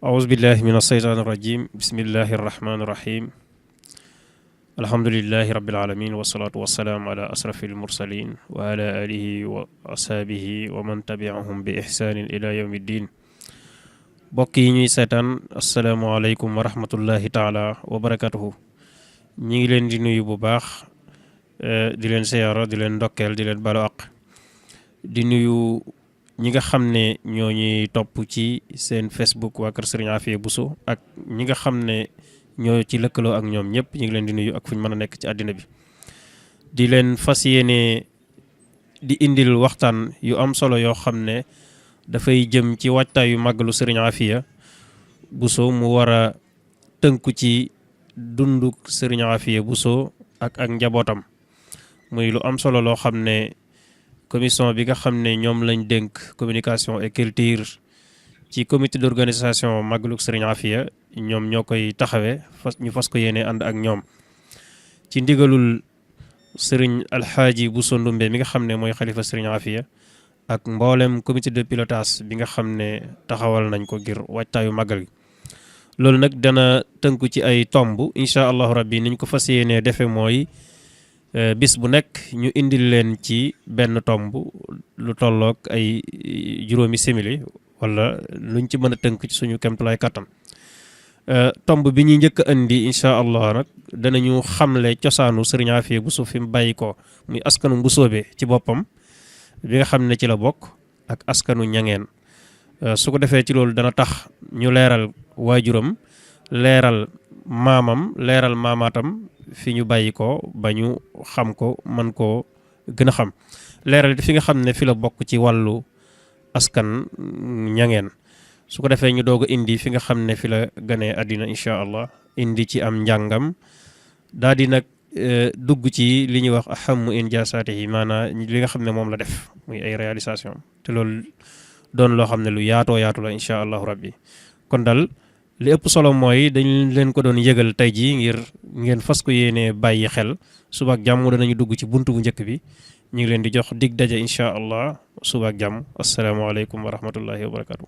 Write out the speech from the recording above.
أعوذ بالله من الشيطان الرجيم بسم الله الرحمن الرحيم الحمد لله رب العالمين والصلاة والسلام على أشرف المرسلين وعلى آله وأصحابه ومن تبعهم بإحسان إلى يوم الدين bokk yi ñuy seetaan asalaamaaleykum wa rahmatullahi taala wa barakatuhu ñi ngi leen di nuyu bu baax di leen siyaara di leen ndokkeel di leen balu àq di nuyu ñi nga xam ne ñoo ñuy topp ci seen Facebook waa kër Serigne Afia Bousso ak ñi nga xam ne ñoo ci lëkkaloo ak ñoom ñëpp ñu ngi leen di nuyu ak fu ñu mën a nekk ci àddina bi di leen fas yéene di indil waxtaan yu am solo yoo xam ne dafay jëm ci waajtaayu màggalu Serigne Afia Bousso mu war a tënku ci dunduk Serigne Afia Bousso ak njabootam muy lu am solo loo xam ne commission bi nga xam ne ñoom lañ dénk communication et culture ci comité d'organisation màggaluk Serigne Afia ñoom ñoo koy taxawee ñu fas ko yéene ànd ak ñoom ci ndigalul Serigne Alxaaji Bousso Ndumbe mi nga xam ne mooy xalifa Serigne Afia ak mboolem comité de pilotage bi nga xam ne taxawal nañ ko ngir waajtaayu màggal gi loolu nag dana tënku ci ay tomb incha allahu rabbi niñ ko fas yéenee defe mooy bis bu nekk ñu indil leen ci benn tomb lu tolloog ay juróomi simili wala luñ ci mën a tënk ci suñu kemtulaay kattan tomb bi ñuy njëkk a indi incha allah nag danañu xamle cosaanu Serigne Afia Bousso fi mu bàyyi ko muy askanu Mbusoobe ci boppam bi nga xam ne ci la bokk ak askanu ñangeen su ko defee ci loolu dana tax ñu leeral waajuram leeral maamam leeral maamaatam fi ñu bàyyi ko ba ñu xam ko man koo gën a xam leeral fi nga xam ne fi la bokk ci wàllu askan ñangeen su ko defee ñu doog a indi fi nga xam ne fi la ganee àddina incha allah indi ci am njàngam daal di nag dugg ci li ñuy wax ahamu injaasaati yi maanaam li nga xam ne moom la def muy ay réalisation te loolu doon loo xam ne lu yaatoo yaatu la incha allahu rabbi kon dal li ëpp solo mooy dañ leen ko doon yëgal tey jii ngir ngeen fas ko yéene bàyyi xel suba ak jàmm danañu dugg ci buntu bu njëkk bi ñu ngi leen di jox dig daje incha allah suba ak jàmm asalaamaaleykum wa rahmatullahi wa barakatu